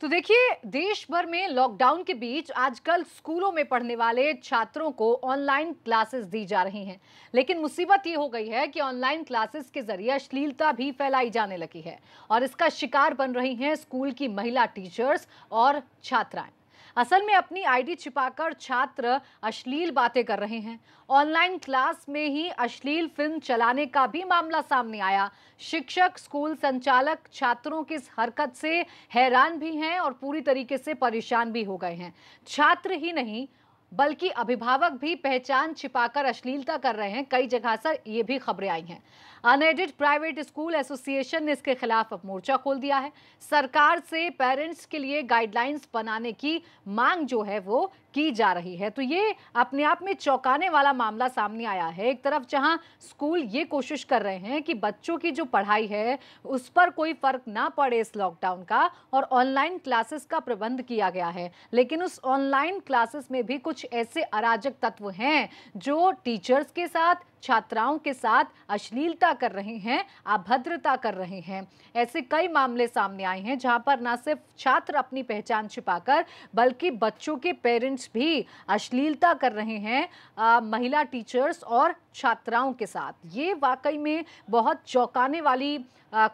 देखिए, देश भर में लॉकडाउन के बीच आजकल स्कूलों में पढ़ने वाले छात्रों को ऑनलाइन क्लासेस दी जा रही हैं। लेकिन मुसीबत ये हो गई है कि ऑनलाइन क्लासेस के जरिए अश्लीलता भी फैलाई जाने लगी है और इसका शिकार बन रही हैं स्कूल की महिला टीचर्स और छात्राएं। असल में अपनी आईडी छिपाकर छात्र अश्लील बातें कर रहे हैं। ऑनलाइन क्लास में ही अश्लील फिल्म चलाने का भी मामला सामने आया। शिक्षक, स्कूल संचालक छात्रों की इस हरकत से हैरान भी हैं और पूरी तरीके से परेशान भी हो गए हैं। छात्र ही नहीं बल्कि अभिभावक भी पहचान छिपाकर अश्लीलता कर रहे हैं। कई जगह से ये भी खबरें आई हैं। अनएडेड प्राइवेट स्कूल एसोसिएशन ने इसके खिलाफ अब मोर्चा खोल दिया है। सरकार से पेरेंट्स के लिए गाइडलाइंस बनाने की मांग जो है वो की जा रही है। तो ये अपने आप में चौंकाने वाला मामला सामने आया है। एक तरफ जहां स्कूल ये कोशिश कर रहे हैं कि बच्चों की जो पढ़ाई है उस पर कोई फर्क ना पड़े इस लॉकडाउन का, और ऑनलाइन क्लासेस का प्रबंध किया गया है, लेकिन उस ऑनलाइन क्लासेस में भी कुछ ऐसे अराजक तत्व हैं जो टीचर्स के साथ, छात्राओं के साथ अश्लीलता कर रहे हैं, अभद्रता कर रहे हैं। ऐसे कई मामले सामने आए हैं जहां पर न सिर्फ छात्र अपनी पहचान छिपाकर बल्कि बच्चों के पेरेंट्स भी अश्लीलता कर रहे हैं महिला टीचर्स और छात्राओं के साथ। ये वाकई में बहुत चौंकाने वाली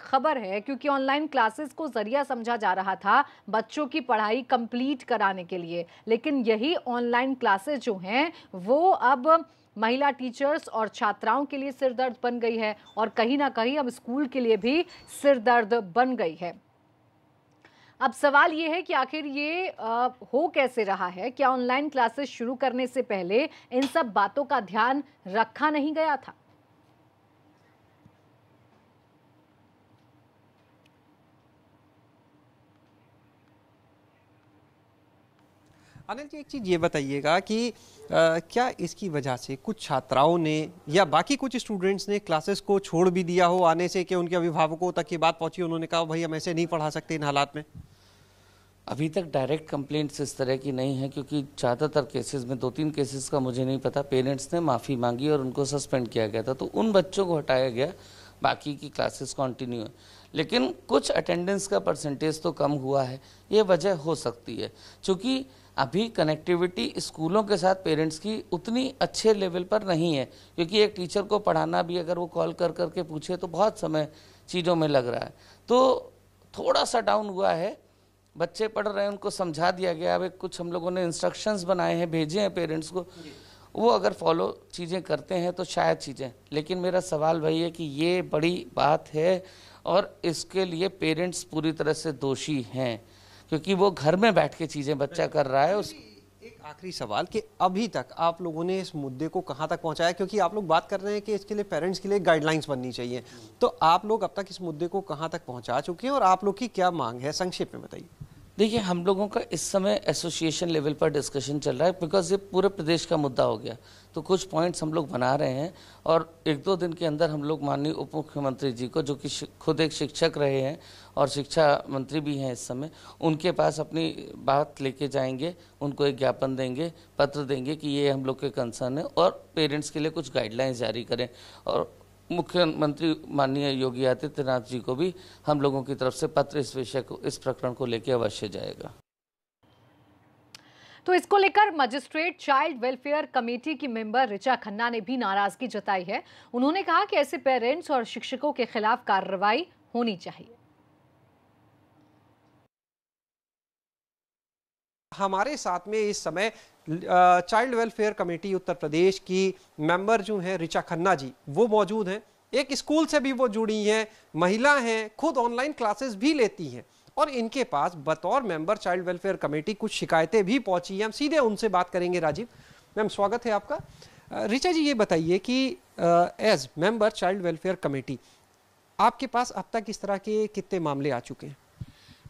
खबर है, क्योंकि ऑनलाइन क्लासेस को जरिया समझा जा रहा था बच्चों की पढ़ाई कंप्लीट कराने के लिए, लेकिन यही ऑनलाइन क्लासेस जो हैं वो अब महिला टीचर्स और छात्राओं के लिए सिरदर्द बन गई है और कहीं ना कहीं अब स्कूल के लिए भी सिरदर्द बन गई है। अब सवाल ये है कि आखिर ये हो कैसे रहा है? क्या ऑनलाइन क्लासेस शुरू करने से पहले इन सब बातों का ध्यान रखा नहीं गया था? अनिल जी, एक चीज़ ये बताइएगा कि क्या इसकी वजह से कुछ छात्राओं ने या बाकी कुछ स्टूडेंट्स ने क्लासेस को छोड़ भी दिया हो आने से, कि उनके अभिभावकों तक ये बात पहुंची, उन्होंने कहा भाई हम ऐसे नहीं पढ़ा सकते इन हालात में? अभी तक डायरेक्ट कंप्लेंट्स इस तरह की नहीं है, क्योंकि ज़्यादातर केसेस में, 2-3 केसेस का मुझे नहीं पता, पेरेंट्स ने माफ़ी मांगी और उनको सस्पेंड किया गया था, तो उन बच्चों को हटाया गया, बाकी की क्लासेस कंटिन्यू है। लेकिन कुछ अटेंडेंस का परसेंटेज तो कम हुआ है, ये वजह हो सकती है, क्योंकि अभी कनेक्टिविटी स्कूलों के साथ पेरेंट्स की उतनी अच्छे लेवल पर नहीं है, क्योंकि एक टीचर को पढ़ाना भी अगर वो कॉल कर करके पूछे तो बहुत समय चीज़ों में लग रहा है, तो थोड़ा सा डाउन हुआ है। बच्चे पढ़ रहे हैं, उनको समझा दिया गया। अब कुछ हम लोगों ने इंस्ट्रक्शंस बनाए हैं, भेजे हैं पेरेंट्स को, वो अगर फॉलो चीज़ें करते हैं तो शायद चीज़ें, लेकिन मेरा सवाल वही है कि ये बड़ी बात है और इसके लिए पेरेंट्स पूरी तरह से दोषी हैं, क्योंकि वो घर में बैठ के चीज़ें बच्चा कर रहा है। एक आखिरी सवाल कि अभी तक आप लोगों ने इस मुद्दे को कहां तक पहुंचाया, क्योंकि आप लोग बात कर रहे हैं कि इसके लिए पेरेंट्स के लिए गाइडलाइंस बननी चाहिए, तो आप लोग अब तक इस मुद्दे को कहां तक पहुंचा चुके हैं और आप लोग की क्या मांग है, संक्षेप में बताइए। देखिए, हम लोगों का इस समय एसोसिएशन लेवल पर डिस्कशन चल रहा है, बिकॉज ये पूरे प्रदेश का मुद्दा हो गया, तो कुछ पॉइंट्स हम लोग बना रहे हैं और 1-2 दिन के अंदर हम लोग माननीय उप मुख्यमंत्री जी को, जो कि खुद एक शिक्षक रहे हैं और शिक्षा मंत्री भी हैं इस समय, उनके पास अपनी बात लेके जाएंगे, उनको एक ज्ञापन देंगे, पत्र देंगे कि ये हम लोग के कंसर्न है और पेरेंट्स के लिए कुछ गाइडलाइंस जारी करें। और मुख्यमंत्री माननीय योगी आदित्यनाथ जी को भी हम लोगों की तरफ से पत्र इस विषय को, इस प्रकरण को लेकर अवश्य जाएगा। तो इसको लेकर मजिस्ट्रेट चाइल्ड वेलफेयर कमेटी की मेंबर ऋचा खन्ना ने भी नाराजगी जताई है। उन्होंने कहा कि ऐसे पेरेंट्स और शिक्षकों के खिलाफ कार्रवाई होनी चाहिए। हमारे साथ में इस समय child welfare committee Uttar Pradesh की मेंबर जो हैं ऋचा खन्ना जी, वो मौजूद हैं। एक स्कूल से भी वो जुड़ी हैं, महिला हैं, खुद ऑनलाइन क्लासेस भी लेती हैं और इनके पास बतौर मेंबर चाइल्ड वेलफेयर कमेटी कुछ शिकायतें भी पहुंची हैं। हम सीधे उनसे बात करेंगे। राजीव मैम, स्वागत है आपका। ऋचा जी, ये बताइए कि as member child welfare committee आपके पास अब तक इस तरह के कितने मामले आ चुके हैं?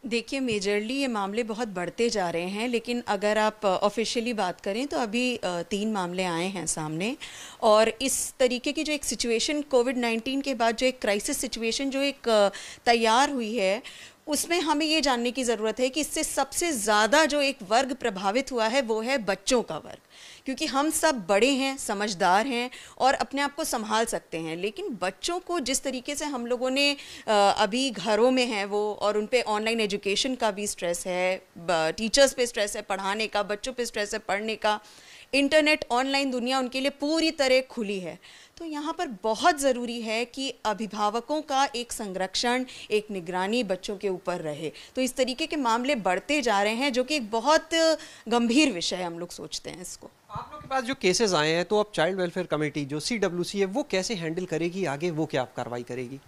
देखिए, मेजरली ये मामले बहुत बढ़ते जा रहे हैं, लेकिन अगर आप ऑफिशियली बात करें तो अभी 3 मामले आए हैं सामने। और इस तरीके की जो एक सिचुएशन कोविड-19 के बाद जो एक क्राइसिस सिचुएशन जो एक तैयार हुई है, उसमें हमें ये जानने की ज़रूरत है कि इससे सबसे ज़्यादा जो एक वर्ग प्रभावित हुआ है वो है बच्चों का वर्ग, क्योंकि हम सब बड़े हैं, समझदार हैं और अपने आप को संभाल सकते हैं, लेकिन बच्चों को जिस तरीके से हम लोगों ने अभी घरों में हैं वो, और उन पे ऑनलाइन एजुकेशन का भी स्ट्रेस है, टीचर्स पे स्ट्रेस है पढ़ाने का, बच्चों पे स्ट्रेस है पढ़ने का, इंटरनेट ऑनलाइन दुनिया उनके लिए पूरी तरह खुली है। तो यहाँ पर बहुत ज़रूरी है कि अभिभावकों का एक संरक्षण, एक निगरानी बच्चों के ऊपर रहे। तो इस तरीके के मामले बढ़ते जा रहे हैं, जो कि एक बहुत गंभीर विषय है, हम लोग सोचते हैं इसको। आप लोग के पास जो केसेस आए हैं, तो अब चाइल्ड वेलफेयर कमेटी जो CWC है वो कैसे हैंडल करेगी, आगे वो क्या कार्रवाई करेगी?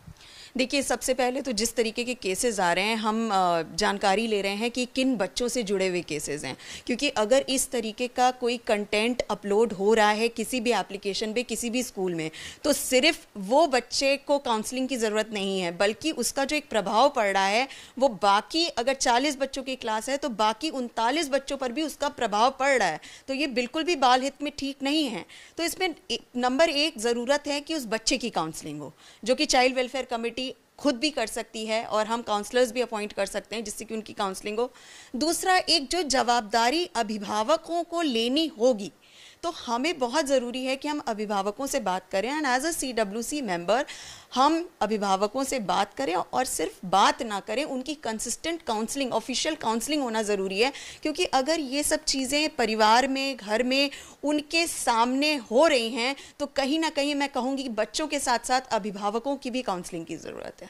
देखिए, सबसे पहले तो जिस तरीके के केसेस आ रहे हैं, हम जानकारी ले रहे हैं कि किन बच्चों से जुड़े हुए केसेस हैं, क्योंकि अगर इस तरीके का कोई कंटेंट अपलोड हो रहा है किसी भी एप्लीकेशन पे, किसी भी स्कूल में, तो सिर्फ वो बच्चे को काउंसलिंग की ज़रूरत नहीं है, बल्कि उसका जो एक प्रभाव पड़ रहा है वो बाकी, अगर 40 बच्चों की क्लास है तो बाकी 39 बच्चों पर भी उसका प्रभाव पड़ रहा है। तो ये बिल्कुल भी बाल हित में ठीक नहीं है। तो इसमें नंबर 1 ज़रूरत है कि उस बच्चे की काउंसलिंग हो, जो कि चाइल्ड वेलफेयर कमेटी खुद भी कर सकती है, और हम काउंसलर्स भी अपॉइंट कर सकते हैं जिससे कि उनकी काउंसलिंग हो। दूसरा, एक जो जवाबदारी अभिभावकों को लेनी होगी, तो हमें बहुत ज़रूरी है कि हम अभिभावकों से बात करें, and as a CWC member हम अभिभावकों से बात करें, और सिर्फ बात ना करें, उनकी कंसिस्टेंट काउंसलिंग, ऑफिशियल काउंसलिंग होना ज़रूरी है। क्योंकि अगर ये सब चीज़ें परिवार में, घर में उनके सामने हो रही हैं, तो कहीं ना कहीं मैं कहूँगी बच्चों के साथ साथ अभिभावकों की भी काउंसलिंग की ज़रूरत है।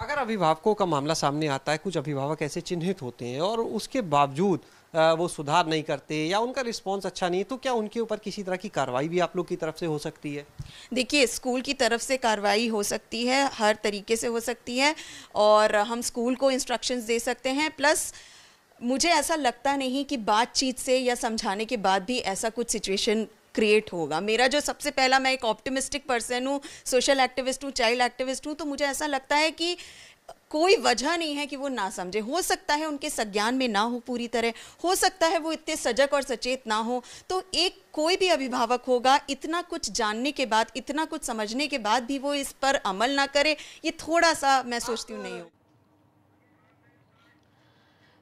अगर अभिभावकों का मामला सामने आता है, कुछ अभिभावक ऐसे चिन्हित होते हैं और उसके बावजूद वो सुधार नहीं करते या उनका रिस्पॉन्स अच्छा नहीं है, तो क्या उनके ऊपर किसी तरह की कार्रवाई भी आप लोग की तरफ से हो सकती है? देखिए, स्कूल की तरफ से कार्रवाई हो सकती है, हर तरीके से हो सकती है, और हम स्कूल को इंस्ट्रक्शंस दे सकते हैं। प्लस मुझे ऐसा लगता नहीं कि बातचीत से या समझाने के बाद भी ऐसा कुछ सिचुएशन क्रिएट होगा। मेरा जो सबसे पहला, मैं एक ऑप्टिमिस्टिक पर्सन हूँ, सोशल एक्टिविस्ट हूँ, चाइल्ड एक्टिविस्ट हूँ, तो मुझे ऐसा लगता है कि कोई वजह नहीं है कि वो ना समझे। हो सकता है उनके संज्ञान में ना हो पूरी तरह, हो सकता है वो इतने सजग और सचेत ना हो, तो एक कोई भी अभिभावक होगा, इतना कुछ जानने के बाद, इतना कुछ समझने के बाद भी वो इस पर अमल ना करे, ये थोड़ा सा मैं सोचती हूँ नहीं हो।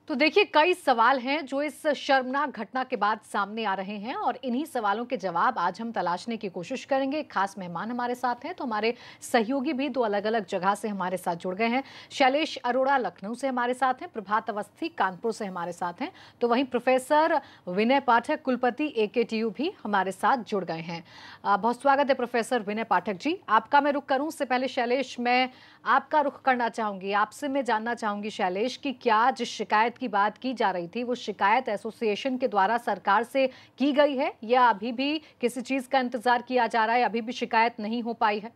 तो देखिए, कई सवाल हैं जो इस शर्मनाक घटना के बाद सामने आ रहे हैं, और इन्हीं सवालों के जवाब आज हम तलाशने की कोशिश करेंगे। खास मेहमान हमारे साथ हैं, तो हमारे सहयोगी भी 2 अलग अलग जगह से हमारे साथ जुड़ गए हैं। शैलेश अरोड़ा लखनऊ से हमारे साथ हैं, प्रभात अवस्थी कानपुर से हमारे साथ हैं, तो वहीं प्रोफेसर विनय पाठक कुलपति AKTU भी हमारे साथ जुड़ गए हैं। बहुत स्वागत है प्रोफेसर विनय पाठक जी। आपका मैं रुख करूं, उससे पहले शैलेश, मैं आपका रुख करना चाहूंगी। आपसे मैं जानना चाहूंगी शैलेश कि क्या जिस शिकायत की बात की जा रही थी, वो शिकायत एसोसिएशन के द्वारा सरकार से की गई है, या अभी भी किसी चीज का इंतजार किया जा रहा है, अभी भी शिकायत नहीं हो पाई है?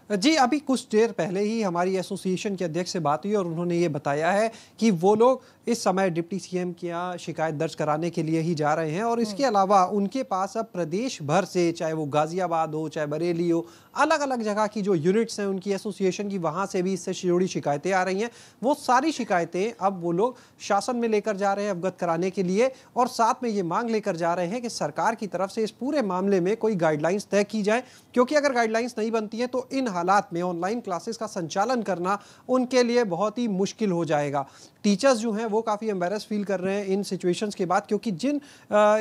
जी, अभी कुछ देर पहले ही हमारी एसोसिएशन के अध्यक्ष से बात हुई और उन्होंने ये बताया है कि वो लोग इस समय डिप्टी CM की यहाँ शिकायत दर्ज कराने के लिए ही जा रहे हैं, और इसके अलावा उनके पास अब प्रदेश भर से, चाहे वो गाजियाबाद हो, चाहे बरेली हो, अलग अलग जगह की जो यूनिट्स हैं उनकी एसोसिएशन की, वहाँ से भी इससे जुड़ी शिकायतें आ रही हैं। वो सारी शिकायतें अब वो लोग शासन में लेकर जा रहे हैं अवगत कराने के लिए, और साथ में ये मांग लेकर जा रहे हैं कि सरकार की तरफ से इस पूरे मामले में कोई गाइडलाइंस तय की जाए, क्योंकि अगर गाइडलाइंस नहीं बनती हैं तो इन हालात में ऑनलाइन क्लासेस का संचालन करना उनके लिए बहुत ही मुश्किल हो जाएगा। टीचर्स जो हैं वो काफ़ी एम्बेरस फील कर रहे हैं इन सिचुएशंस के बाद, क्योंकि जिन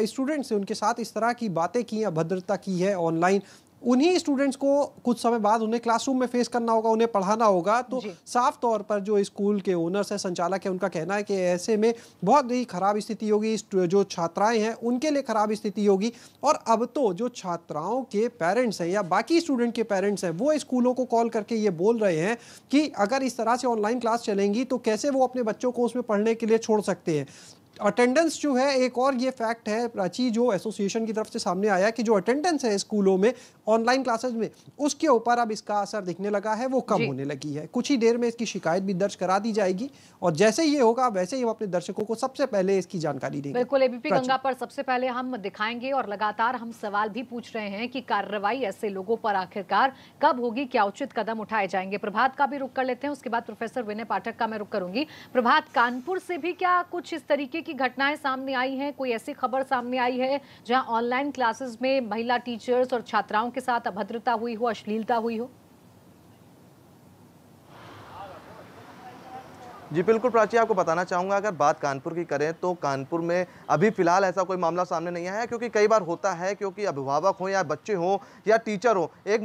स्टूडेंट्स ने उनके साथ इस तरह की बातें की, अभद्रता की है ऑनलाइन, उन्हीं स्टूडेंट्स को कुछ समय बाद उन्हें क्लासरूम में फेस करना होगा, उन्हें पढ़ाना होगा। तो साफ तौर पर जो स्कूल के ओनर्स हैं, संचालक हैं, उनका कहना है कि ऐसे में बहुत ही खराब स्थिति होगी, जो छात्राएं हैं उनके लिए खराब स्थिति होगी। और अब तो जो छात्राओं के पेरेंट्स हैं या बाकी स्टूडेंट के पेरेंट्स हैं, वो स्कूलों को कॉल करके ये बोल रहे हैं कि अगर इस तरह से ऑनलाइन क्लास चलेंगी तो कैसे वो अपने बच्चों को उसमें पढ़ने के लिए छोड़ सकते हैं। अटेंडेंस जो है, एक और ये फैक्ट है प्राची, जो एसोसिएशन की तरफ से सामने आया कि जो अटेंडेंस है स्कूलों में ऑनलाइन क्लासेस में, उसके ऊपर अब इसका असर दिखने लगा है, वो कम होने लगी है। कुछ ही देर में इसकी शिकायत भी दर्ज करा दी जाएगी, और जैसे ये होगा वैसे ही हम अपने दर्शकों को सबसे पहले इसकी जानकारी देंगे। बिल्कुल, ABP गंगा पर सबसे पहले हम दिखाएंगे, और लगातार हम सवाल भी पूछ रहे हैं कि कार्रवाई ऐसे लोगों पर आखिरकार कब होगी, क्या उचित कदम उठाए जाएंगे। प्रभात का भी रुख कर लेते हैं, उसके बाद प्रोफेसर विनय पाठक का मैं रुख करूंगी। प्रभात, कानपुर से भी क्या कुछ इस तरीके की घटनाएं सामने आई हैं? कोई ऐसी खबर सामने आई है जहां ऑनलाइन क्लासेस में महिला टीचर्स और छात्राओं के साथ अभद्रता हुई हो, अश्लीलता हुई हो? जी बिल्कुल प्राची, आपको बताना चाहूँगा, अगर बात कानपुर की करें तो कानपुर में अभी फ़िलहाल ऐसा कोई मामला सामने नहीं आया है, क्योंकि कई बार होता है क्योंकि अभिभावक हों या बच्चे हों या टीचर हों, एक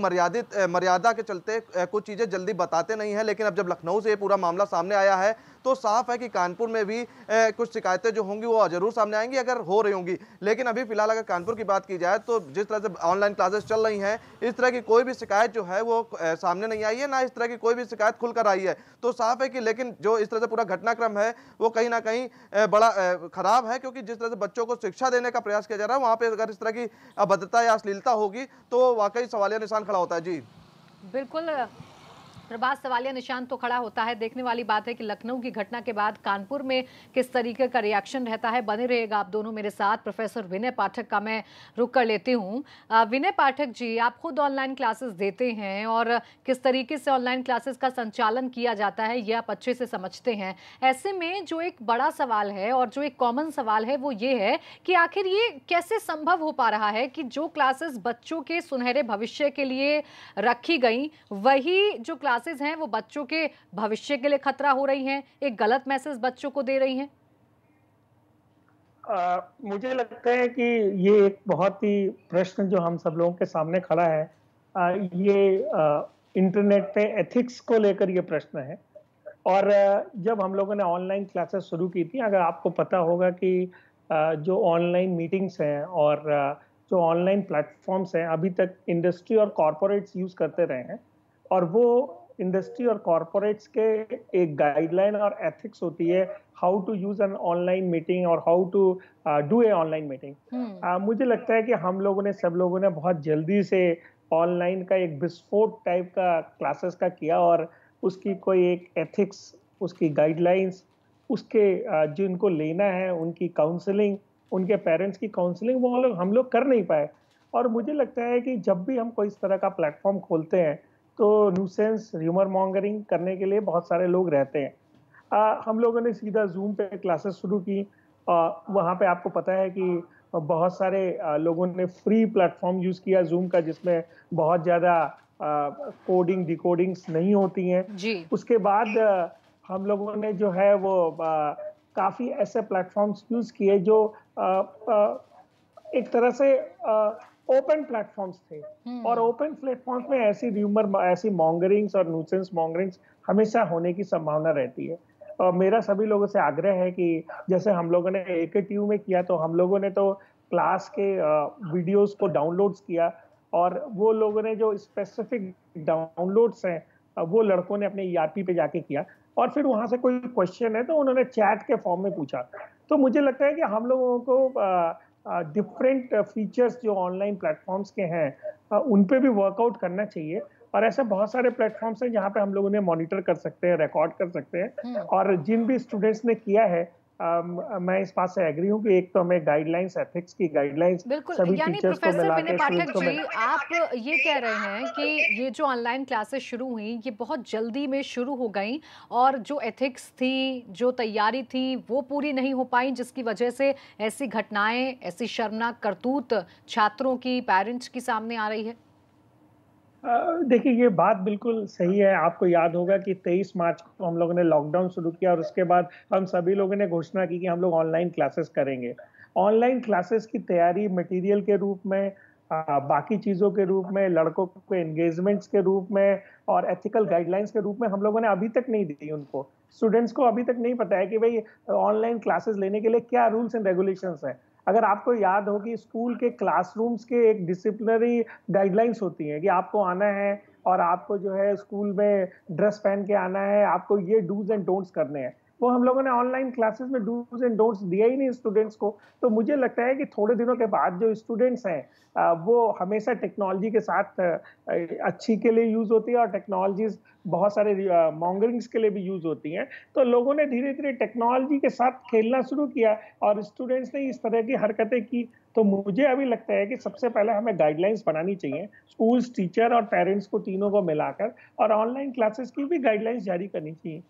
मर्यादा के चलते कुछ चीज़ें जल्दी बताते नहीं हैं। लेकिन अब जब लखनऊ से ये पूरा मामला सामने आया है तो साफ है कि कानपुर में भी कुछ शिकायतें जो होंगी वो ज़रूर सामने आएंगी, अगर हो रही होंगी। लेकिन अभी फ़िलहाल अगर कानपुर की बात की जाए तो जिस तरह से ऑनलाइन क्लासेस चल रही हैं, इस तरह की कोई भी शिकायत जो है वो सामने नहीं आई है, ना इस तरह की कोई भी शिकायत खुलकर आई है। तो साफ है कि लेकिन जो इस तरह से पूरा घटनाक्रम है वो कहीं ना कहीं बड़ा खराब है, क्योंकि जिस तरह से बच्चों को शिक्षा देने का प्रयास किया जा रहा है, वहाँ पे अगर इस तरह की अभद्रता या अश्लीलता होगी तो वाकई सवालिया निशान खड़ा होता है। जी बिल्कुल प्रभात, सवालिया निशान तो खड़ा होता है। देखने वाली बात है कि लखनऊ की घटना के बाद कानपुर में किस तरीके का रिएक्शन रहता है। बने रहेगा आप दोनों मेरे साथ। प्रोफेसर विनय पाठक का मैं रुक कर लेती हूँ। विनय पाठक जी, आप खुद ऑनलाइन क्लासेस देते हैं और किस तरीके से ऑनलाइन क्लासेस का संचालन किया जाता है ये आप अच्छे से समझते हैं। ऐसे में जो एक बड़ा सवाल है और जो एक कॉमन सवाल है वो ये है कि आखिर ये कैसे संभव हो पा रहा है कि जो क्लासेस बच्चों के सुनहरे भविष्य के लिए रखी गई, वही जो क्लासेस हैं वो बच्चों के भविष्य के लिए खतरा हो रही हैं, एक गलत मैसेज बच्चों को दे रही हैं। मुझे लगता है कि ये एक बहुत ही प्रश्न जो हम सब लोगों के सामने खड़ा है, ये इंटरनेट पे एथिक्स को लेकर ये प्रश्न है। और जब हम लोगों ने ऑनलाइन क्लासेस शुरू की थी, अगर आपको पता होगा कि जो ऑनलाइन मीटिंग्स हैं और जो ऑनलाइन प्लेटफॉर्म्स हैं, अभी तक इंडस्ट्री और कॉरपोरेट्स यूज़ करते रहे हैं, और वो इंडस्ट्री और कॉरपोरेट्स के एक गाइडलाइन और एथिक्स होती है, how to use an online meeting और how to do a online meeting. मुझे लगता है कि हम लोगों ने, सब लोगों ने बहुत जल्दी से ऑनलाइन का एक विस्फोट टाइप का क्लासेस का किया, और उसकी कोई एक एथिक्स, उसकी गाइडलाइंस, उसके जिनको लेना है उनकी काउंसलिंग, उनके पेरेंट्स की काउंसलिंग, वो लोग हम लोग कर नहीं पाए। और मुझे लगता है कि जब भी हम कोई इस तरह का प्लेटफॉर्म खोलते हैं तो न्यूसेंस, र्यूमर मॉन्गरिंग करने के लिए बहुत सारे लोग रहते हैं। हम लोगों ने सीधा जूम पे क्लासेस शुरू की। वहाँ पे आपको पता है कि बहुत सारे लोगों ने फ्री प्लेटफॉर्म यूज़ किया जूम का, जिसमें बहुत ज़्यादा कोडिंग डिकोडिंग्स नहीं होती हैं। जी। उसके बाद हम लोगों ने जो है वो काफ़ी ऐसे प्लेटफॉर्म्स यूज़ किए जो एक तरह से ओपन प्लेटफॉर्म्स थे। और ओपन प्लेटफॉर्म्स में ऐसी र्यूमर, ऐसी मॉन्गरिंग्स और न्यूसेंस मॉन्गरिंग्स हमेशा होने की संभावना रहती है। और मेरा सभी लोगों से आग्रह है कि जैसे हम लोगों ने AKTU में किया, तो हम लोगों ने तो क्लास के वीडियोस को डाउनलोड्स किया, और वो लोगों ने जो स्पेसिफिक डाउनलोड्स हैं वो लड़कों ने अपने ERP पे जाके किया, और फिर वहाँ से कोई क्वेश्चन है तो उन्होंने चैट के फॉर्म में पूछा। तो मुझे लगता है कि हम लोगों को डिफरेंट फीचर्स जो ऑनलाइन प्लेटफॉर्म्स के हैं उन पे भी वर्कआउट करना चाहिए। और ऐसे बहुत सारे प्लेटफॉर्म्स हैं जहाँ पे हम लोग उन्हें मॉनिटर कर सकते हैं, रिकॉर्ड कर सकते हैं। और जिन भी स्टूडेंट्स ने किया है, मैं इस बात से एग्री हूँ कि एक तो हमें गाइडलाइंस, एथिक्स की गाइडलाइंस बिल्कुल, सभी यानी टीचर्स को प्रोफेसर मिला विनय के, पाठक स्टूडेंट्स को जी, मिला। आप ये कह रहे हैं कि ये जो ऑनलाइन क्लासेस शुरू हुई ये बहुत जल्दी में शुरू हो गई, और जो एथिक्स थी, जो तैयारी थी, वो पूरी नहीं हो पाई, जिसकी वजह से ऐसी घटनाएं, ऐसी शर्मनाक करतूत छात्रों की, पेरेंट्स की सामने आ रही है। देखिए, ये बात बिल्कुल सही है। आपको याद होगा कि 23 मार्च को हम लोगों ने लॉकडाउन शुरू किया, और उसके बाद हम सभी लोगों ने घोषणा की कि हम लोग ऑनलाइन क्लासेस करेंगे। ऑनलाइन क्लासेस की तैयारी मटेरियल के रूप में, बाकी चीज़ों के रूप में, लड़कों के एंगेजमेंट्स के रूप में और एथिकल गाइडलाइंस के रूप में हम लोगों ने अभी तक नहीं दी उनको। स्टूडेंट्स को अभी तक नहीं पता है कि भाई ऑनलाइन क्लासेस लेने के लिए क्या रूल्स एंड रेगुलेशंस हैं। अगर आपको याद हो कि स्कूल के क्लासरूम्स के एक डिसिप्लिनरी गाइडलाइंस होती हैं कि आपको आना है और आपको जो है स्कूल में ड्रेस पहन के आना है, आपको ये डूज एंड डोंट्स करने हैं। वो हम लोगों ने ऑनलाइन क्लासेस में डूज एंड डोंट्स दिया ही नहीं स्टूडेंट्स को। तो मुझे लगता है कि थोड़े दिनों के बाद जो स्टूडेंट्स हैं वो हमेशा टेक्नोलॉजी के साथ अच्छी के लिए यूज होती है, और टेक्नोलॉजीज बहुत सारे मॉन्गरिंग्स के लिए भी यूज होती हैं। तो लोगों ने धीरे धीरे टेक्नोलॉजी के साथ खेलना शुरू किया, और स्टूडेंट्स ने इस तरह की हरकतें की। तो मुझे अभी लगता है कि सबसे पहले हमें गाइडलाइंस बनानी चाहिए, स्कूल्स, टीचर और पेरेंट्स को, तीनों को मिलाकर, और ऑनलाइन क्लासेस की भी गाइडलाइंस जारी करनी चाहिए।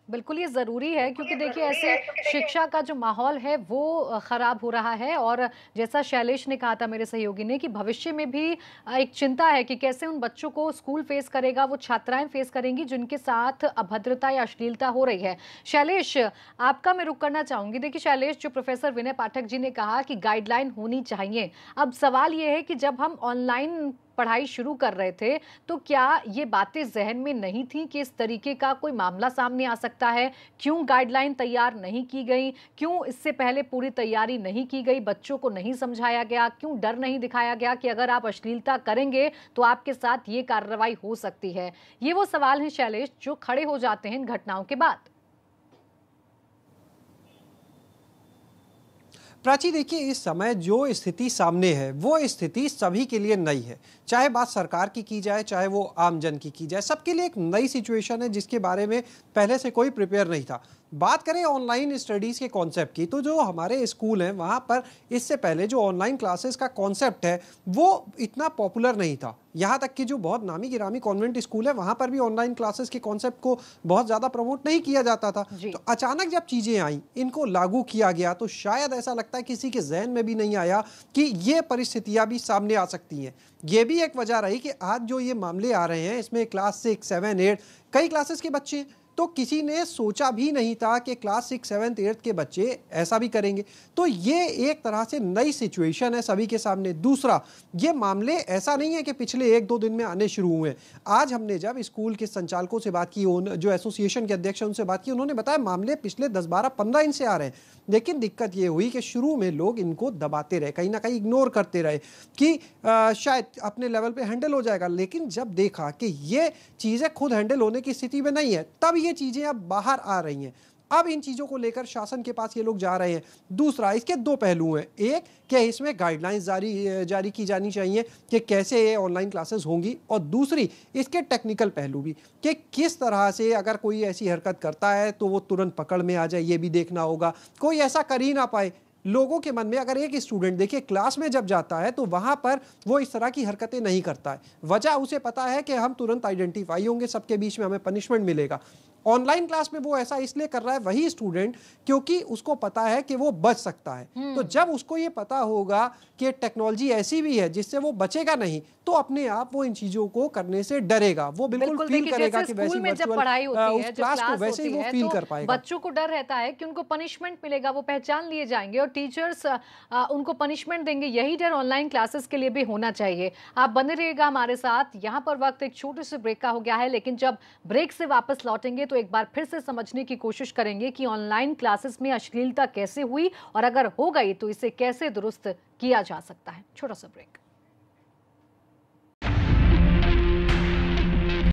बिल्कुल ये ज़रूरी है, क्योंकि देखिए ऐसे शिक्षा का जो माहौल है वो ख़राब हो रहा है। और जैसा शैलेश ने कहा था मेरे सहयोगी ने कि भविष्य में भी एक चिंता है कि कैसे उन बच्चों को स्कूल फेस करेगा, वो छात्राएं फेस करेंगी जिनके साथ अभद्रता या अश्लीलता हो रही है। शैलेश, आपका मैं रुक करना चाहूंगी। देखिए शैलेश, जो प्रोफेसर विनय पाठक जी ने कहा कि गाइडलाइन होनी चाहिए, अब सवाल ये है कि जब हम ऑनलाइन पढ़ाई शुरू कर रहे थे तो क्या ये बातें जहन में नहीं थी कि इस तरीके का कोई मामला सामने आ सकता है? क्यों गाइडलाइन तैयार नहीं की गई? क्यों इससे पहले पूरी तैयारी नहीं की गई? बच्चों को नहीं समझाया गया? क्यों डर नहीं दिखाया गया कि अगर आप अश्लीलता करेंगे तो आपके साथ ये कार्रवाई हो सकती है? ये वो सवाल हैं शैलेश जो खड़े हो जाते हैं इन घटनाओं के बाद। प्राची, देखिए इस समय जो स्थिति सामने है वो स्थिति सभी के लिए नई है। चाहे बात सरकार की जाए, चाहे वो आम जन की जाए, सबके लिए एक नई सिचुएशन है जिसके बारे में पहले से कोई प्रिपेयर नहीं था। बात करें ऑनलाइन स्टडीज़ के कॉन्सेप्ट की, तो जो हमारे स्कूल हैं वहाँ पर इससे पहले जो ऑनलाइन क्लासेस का कॉन्सेप्ट है वो इतना पॉपुलर नहीं था। यहाँ तक कि जो बहुत नामी गिरामी कॉन्वेंट स्कूल है वहाँ पर भी ऑनलाइन क्लासेस के कॉन्सेप्ट को बहुत ज़्यादा प्रमोट नहीं किया जाता था। तो अचानक जब चीज़ें आई, इनको लागू किया गया, तो शायद ऐसा लगता है किसी के जहन में भी नहीं आया कि ये परिस्थितियाँ भी सामने आ सकती हैं। ये भी एक वजह रही कि आज जो ये मामले आ रहे हैं इसमें क्लास 6, 7, 8 कई क्लासेस के बच्चे, तो किसी ने सोचा भी नहीं था कि क्लास 6, 7, 8 के बच्चे ऐसा भी करेंगे। तो ये एक तरह से नई सिचुएशन है सभी के सामने। दूसरा, ये मामले ऐसा नहीं है कि पिछले 1-2 दिन में आने शुरू हुए। आज हमने जब स्कूल के संचालकों से बात की, जो एसोसिएशन के अध्यक्ष हैं उनसे बात की, उन्होंने बताया मामले पिछले 10, 12, 15 दिन से आ रहे हैं। लेकिन दिक्कत ये हुई कि शुरू में लोग इनको दबाते रहे, कहीं ना कहीं इग्नोर करते रहे कि शायद अपने लेवल पे हैंडल हो जाएगा। लेकिन जब देखा कि ये चीज़ें खुद हैंडल होने की स्थिति में नहीं है, तब ये चीज़ें अब बाहर आ रही हैं। अब इन चीज़ों को लेकर शासन के पास ये लोग जा रहे हैं। दूसरा, इसके 2 पहलू हैं। एक, कि इसमें गाइडलाइंस जारी की जानी चाहिए कि कैसे ये ऑनलाइन क्लासेस होंगी, और दूसरी इसके टेक्निकल पहलू भी कि किस तरह से अगर कोई ऐसी हरकत करता है तो वो तुरंत पकड़ में आ जाए, ये भी देखना होगा। कोई ऐसा कर ही ना पाए। लोगों के मन में अगर एक स्टूडेंट देखिए क्लास में जब जाता है तो वहाँ पर वो इस तरह की हरकतें नहीं करता है, वजह उसे पता है कि हम तुरंत आइडेंटिफाई होंगे, सबके बीच में हमें पनिशमेंट मिलेगा। ऑनलाइन क्लास में वो ऐसा इसलिए कर रहा है वही स्टूडेंट क्योंकि उसको पता है कि वो बच सकता है। तो जब उसको ये पता होगा कि टेक्नोलॉजी ऐसी भी है जिससे वो बचेगा नहीं, तो अपने आप वो इन चीजों को करने से डरेगा। वो बिल्कुल फील करेगा कि वैसी में जब पढ़ाई होती है, क्लास को वैसे ही वो फील कर पाएगा। बच्चों को डर रहता है कि उनको पनिशमेंट मिलेगा, वो पहचान लिए जाएंगे और टीचर्स उनको पनिशमेंट देंगे। यही डर ऑनलाइन क्लासेस के लिए भी होना चाहिए। आप बने रहिएगा हमारे साथ। यहाँ पर वक्त एक छोटे से ब्रेक का हो गया है, लेकिन जब ब्रेक से वापस लौटेंगे तो एक बार फिर से समझने की कोशिश करेंगे कि ऑनलाइन क्लासेस में अश्लीलता कैसे हुई और अगर हो गई तो इसे कैसे दुरुस्त किया जा सकता है। छोटा सा ब्रेक।